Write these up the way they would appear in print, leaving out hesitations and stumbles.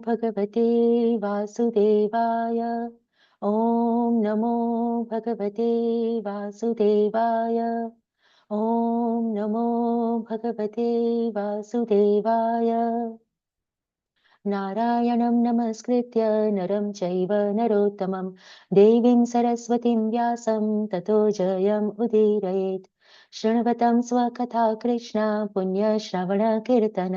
भगवते वासुदेवाय। ॐ नमो भगवते वासुदेवाय। ॐ नमो भगवते वासुदेवाय। नारायणं नमस्कृत्य नरं चैव नरोत्तमं देवीं सरस्वतीं व्यासं ततो जयम् उदीरयेत्। शृण्वतं स्वकथा कृष्ण पुण्यश्रवणकीर्तन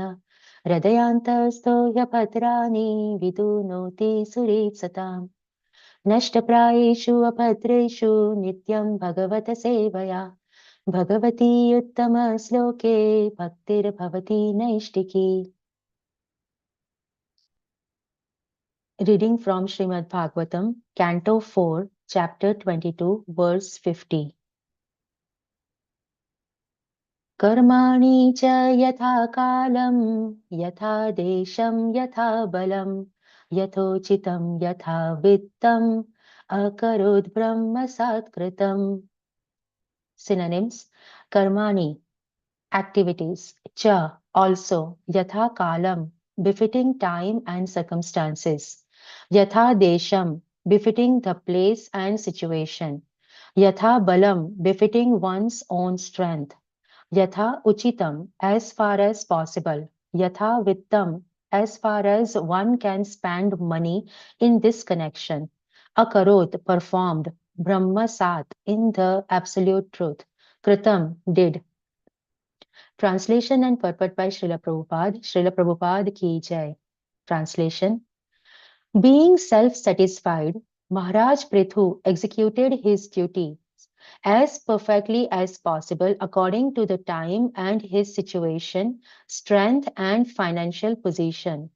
हृदयान्तस्थो ह्यभद्राणि विदुनोति सुरेत्सताम्। नष्टप्रायेषु अभद्रेषु नित्यं भगवत सेवया Bhagwati उत्तमश्लोके भक्तिर्भवति नैष्टिकी। Reading from Srimad Bhagavatam, Canto 4, Chapter 22, Verse 50. Karmani cha yatha kalam, yatha desham yatha balam, yathochitam yatha vittam, akarod brahma satkritam. Synonyms: Karmani, activities; cha, also; yatha kalam, befitting time and circumstances; yatha desham, befitting the place and situation; yatha balam, befitting one's own strength; yatha uchitam, as far as possible; yatha vittam, as far as one can spend money in this connection; akarot, performed; brahma sat, in the absolute truth; kritam, did. Translation and purport by Srila Prabhupada. Srila Prabhupada ki jai. Translation. Being self-satisfied, Maharaj Prithu executed his duty as perfectly as possible according to the time and his situation, strength and financial position.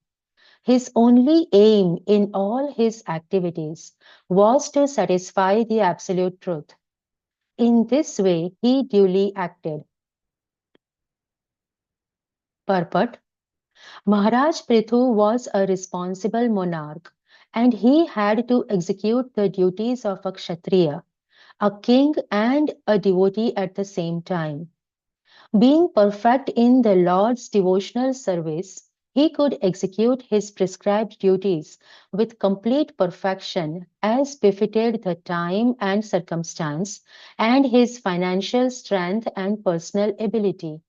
His only aim in all his activities was to satisfy the absolute truth. In this way, he duly acted. Purport. Maharaj Prithu was a responsible monarch, and he had to execute the duties of a Kshatriya, a king and a devotee at the same time. Being perfect in the Lord's devotional service, he could execute his prescribed duties with complete perfection as befitted the time and circumstance and his financial strength and personal ability.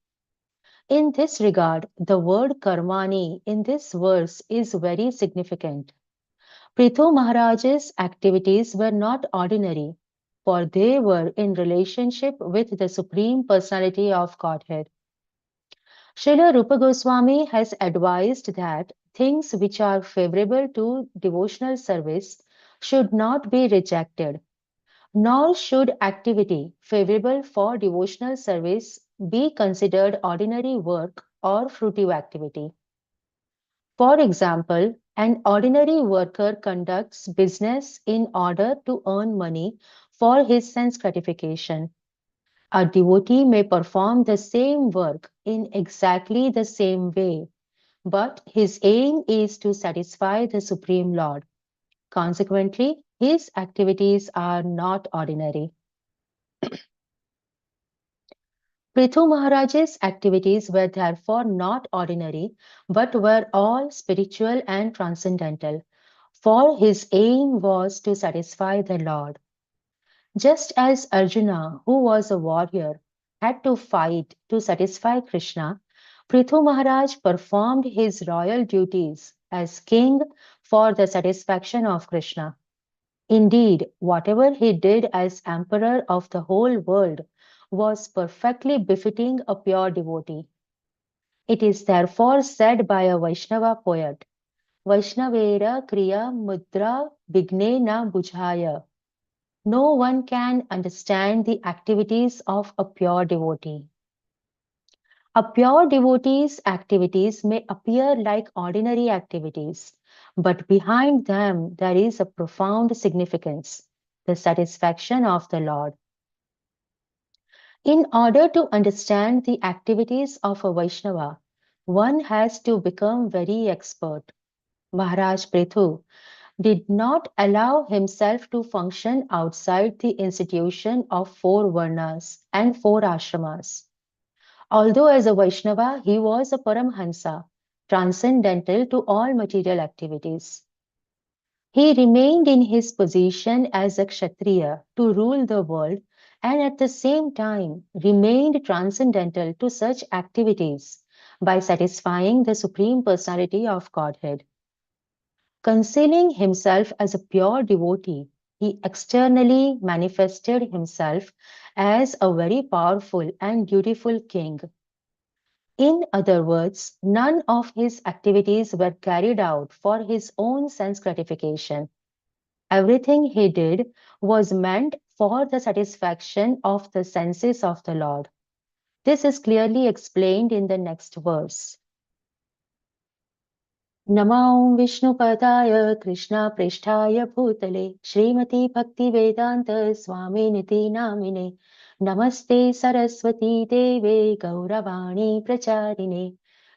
In this regard, the word karmani in this verse is very significant. Prithu Maharaj's activities were not ordinary, for they were in relationship with the Supreme Personality of Godhead. Srila Rupa Goswami has advised that things which are favorable to devotional service should not be rejected, nor should activity favorable for devotional service be considered ordinary work or fruitive activity. For example, an ordinary worker conducts business in order to earn money for his sense gratification. A devotee may perform the same work in exactly the same way, but his aim is to satisfy the Supreme Lord. Consequently, his activities are not ordinary. Prithu Maharaj's activities were therefore not ordinary, but were all spiritual and transcendental, for his aim was to satisfy the Lord. Just as Arjuna, who was a warrior, had to fight to satisfy Krishna, Prithu Maharaj performed his royal duties as king for the satisfaction of Krishna. Indeed, whatever he did as emperor of the whole world was perfectly befitting a pure devotee. It is therefore said by a Vaishnava poet, Vaishnavera Kriya Mudra Vigne na Bujhaya. No one can understand the activities of a pure devotee. A pure devotee's activities may appear like ordinary activities, but behind them there is a profound significance, the satisfaction of the Lord. In order to understand the activities of a Vaishnava, one has to become very expert. Maharaj Prithu did not allow himself to function outside the institution of 4 Varnas and 4 Ashramas. Although as a Vaishnava he was a Paramhansa, transcendental to all material activities. He remained in his position as a Kshatriya to rule the world and at the same time remained transcendental to such activities by satisfying the Supreme Personality of Godhead. Concealing himself as a pure devotee, he externally manifested himself as a very powerful and dutiful king. In other words, none of his activities were carried out for his own sense gratification. Everything he did was meant for the satisfaction of the senses of the Lord. This is clearly explained in the next verse. नमो विष्णुपदाय कृष्णप्रेष्ठाय भूतले श्रीमती भक्तिवेदान्त स्वामिनिति नामिने नमस्ते सरस्वती देवे गौरवाणी प्रचारिणे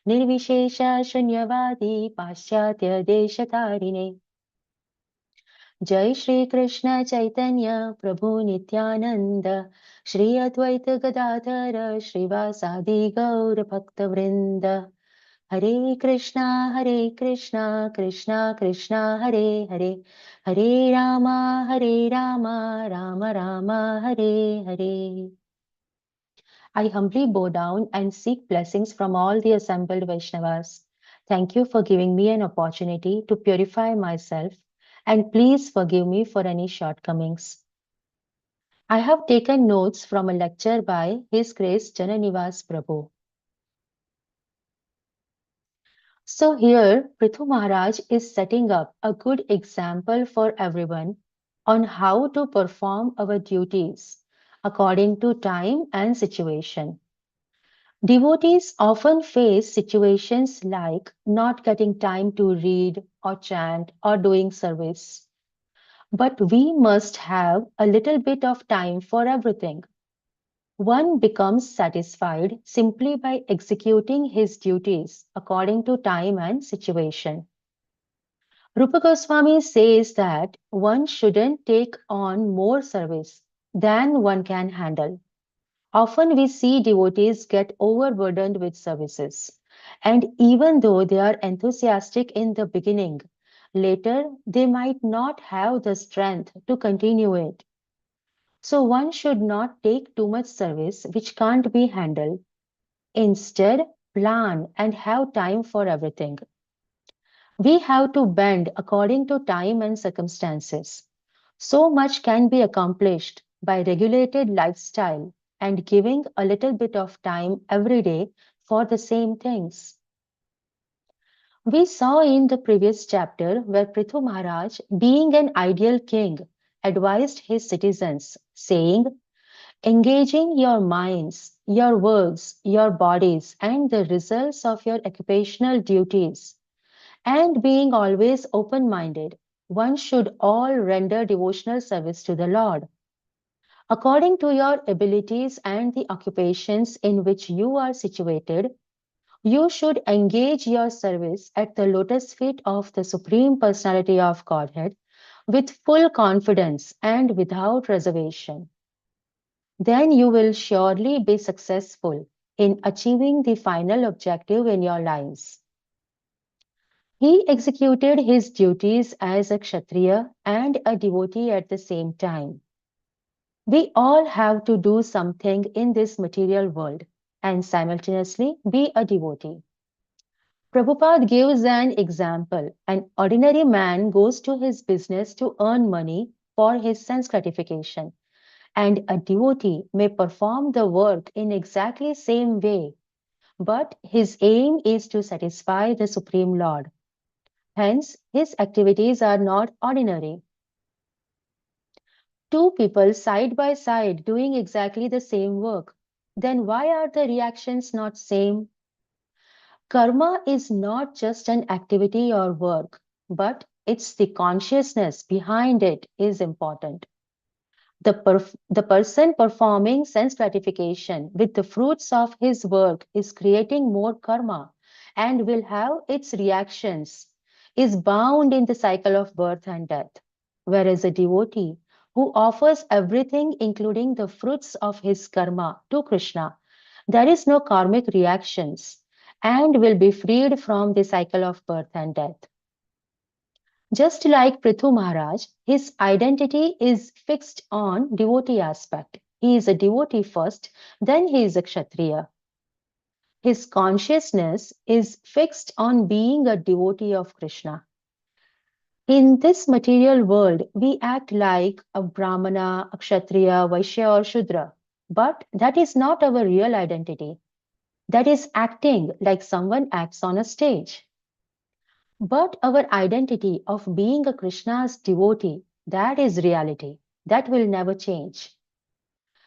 निर्विशेष शून्यवादी पाश्चात्य देशतारिणे जय श्री कृष्ण चैतन्य प्रभु नित्यानंद श्री अद्वैत गदाधर श्रीवासादि गौर भक्तवृंद हरे Krishna Krishna Krishna Hare Hare Hare Rama Ram Ram Hare Hare I humbly bow down and seek blessings from all the assembled Vaishnavas. Thank you for giving me an opportunity to purify myself and please forgive me for any shortcomings. I have taken notes from a lecture by His Grace Jananivas Prabhu. So here, Prithu Maharaj is setting up a good example for everyone on how to perform our duties according to time and situation. Devotees often face situations like not getting time to read or chant or doing service. But we must have a little bit of time for everything. One becomes satisfied simply by executing his duties according to time and situation. Rupa Goswami says that one shouldn't take on more service than one can handle. Often we see devotees get overburdened with services, and even though they are enthusiastic in the beginning, later they might not have the strength to continue it. So one should not take too much service which can't be handled. Instead, plan and have time for everything. We have to bend according to time and circumstances. So much can be accomplished by regulated lifestyle and giving a little bit of time every day for the same things. We saw in the previous chapter where Prithu Maharaj, being an ideal king, advised his citizens, saying, engaging your minds, your works, your bodies, and the results of your occupational duties, and being always open minded, one should all render devotional service to the Lord. According to your abilities and the occupations in which you are situated, you should engage your service at the lotus feet of the Supreme Personality of Godhead with full confidence and without reservation. Then you will surely be successful in achieving the final objective in your lives. He executed his duties as a Kshatriya and a devotee at the same time. We all have to do something in this material world and simultaneously be a devotee. Prabhupada gives an example. An ordinary man goes to his business to earn money for his sense gratification, and a devotee may perform the work in exactly same way, but his aim is to satisfy the Supreme Lord. Hence, his activities are not ordinary. Two people side by side doing exactly the same work. Then why are the reactions not same? Karma is not just an activity or work, but it's the consciousness behind it is important. The person performing sense gratification with the fruits of his work is creating more karma and will have its reactions, is bound in the cycle of birth and death. Whereas a devotee who offers everything, including the fruits of his karma, to Krishna, there is no karmic reactions and will be freed from the cycle of birth and death. Just like Prithu Maharaj, his identity is fixed on devotee aspect. He is a devotee first, then he is a Kshatriya. His consciousness is fixed on being a devotee of Krishna. In this material world, we act like a Brahmana, a Kshatriya, Vaishya, or Shudra. But that is not our real identity. That is acting like someone acts on a stage. But our identity of being a Krishna's devotee, that is reality. That will never change.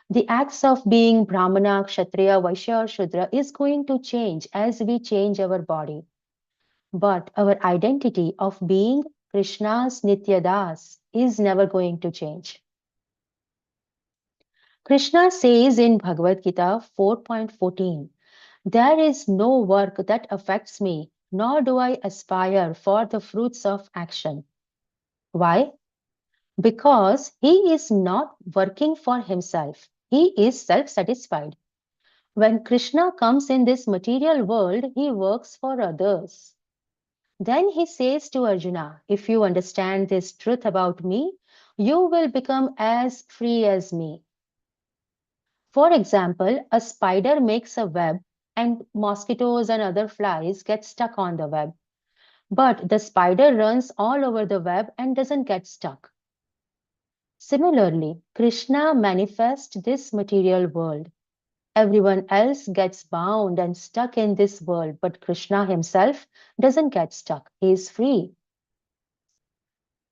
The acts of being Brahmana, Kshatriya, Vaishya, or Shudra is going to change as we change our body. But our identity of being Krishna's Nityadas is never going to change. Krishna says in Bhagavad Gita 4.14, there is no work that affects me, nor do I aspire for the fruits of action. Why? Because he is not working for himself. He is self-satisfied. When Krishna comes in this material world, he works for others. Then he says to Arjuna, if you understand this truth about me, you will become as free as me. For example, a spider makes a web and mosquitoes and other flies get stuck on the web. But the spider runs all over the web and doesn't get stuck. Similarly, Krishna manifests this material world. Everyone else gets bound and stuck in this world, but Krishna himself doesn't get stuck. He is free.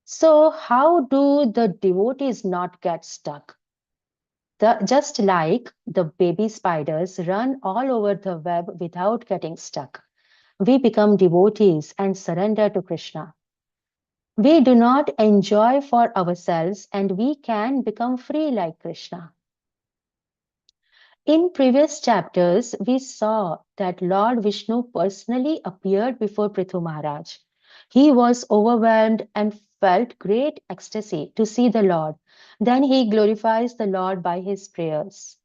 So, how do the devotees not get stuck? Just like the baby spiders run all over the web without getting stuck, we become devotees and surrender to Krishna. We do not enjoy for ourselves and we can become free like Krishna. In previous chapters, we saw that Lord Vishnu personally appeared before Prithu Maharaj. He was overwhelmed and felt great ecstasy to see the Lord. Then he glorifies the Lord by his prayers.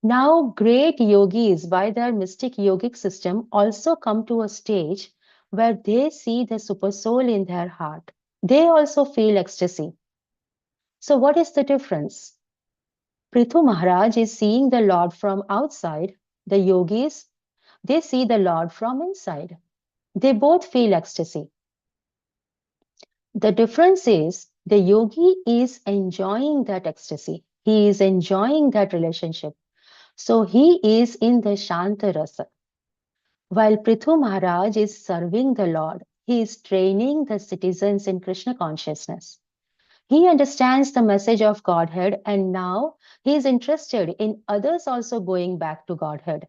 Now, great yogis, by their mystic yogic system, also come to a stage where they see the supersoul in their heart. They also feel ecstasy. So, what is the difference? Prithu Maharaj is seeing the Lord from outside. The yogis, they see the Lord from inside. They both feel ecstasy. The difference is the yogi is enjoying that ecstasy. He is enjoying that relationship. So he is in the Shanta Rasa. While Prithu Maharaj is serving the Lord, he is training the citizens in Krishna consciousness. He understands the message of Godhead and now he is interested in others also going back to Godhead.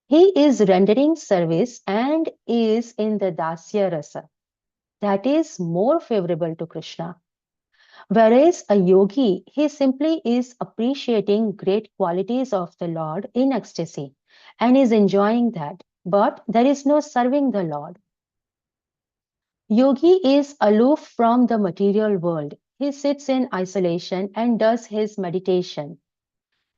He is rendering service and is in the Dasya Rasa. That is more favorable to Krishna. Whereas a yogi, he simply is appreciating great qualities of the Lord in ecstasy and is enjoying that. But there is no serving the Lord. Yogi is aloof from the material world. He sits in isolation and does his meditation.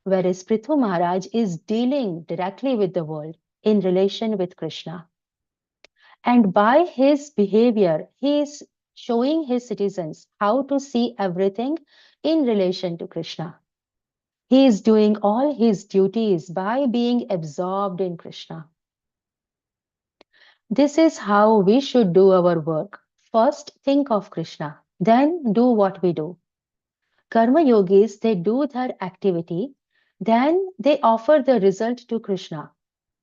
Whereas Prithu Maharaj is dealing directly with the world in relation with Krishna. And by his behavior, he is showing his citizens how to see everything in relation to Krishna. He is doing all his duties by being absorbed in Krishna. This is how we should do our work. First, think of Krishna, then do what we do. Karma yogis, they do their activity, then they offer the result to Krishna.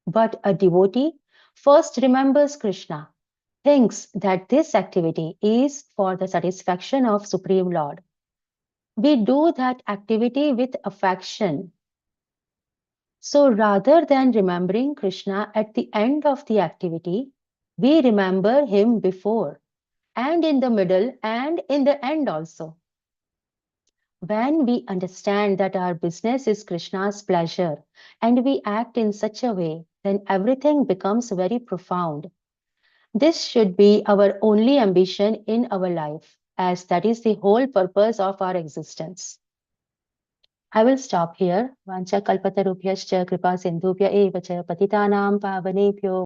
But a devotee first remembers Krishna, thinks that this activity is for the satisfaction of Supreme Lord. We do that activity with affection. So rather than remembering Krishna at the end of the activity, we remember him before and in the middle and in the end also. When we understand that our business is Krishna's pleasure and we act in such a way, then everything becomes very profound. This should be our only ambition in our life, as that is the whole purpose of our existence. I will stop here. Vancha kalpatarubhyascha kripa sindhubhya eva cha patitanaam pavanebhyo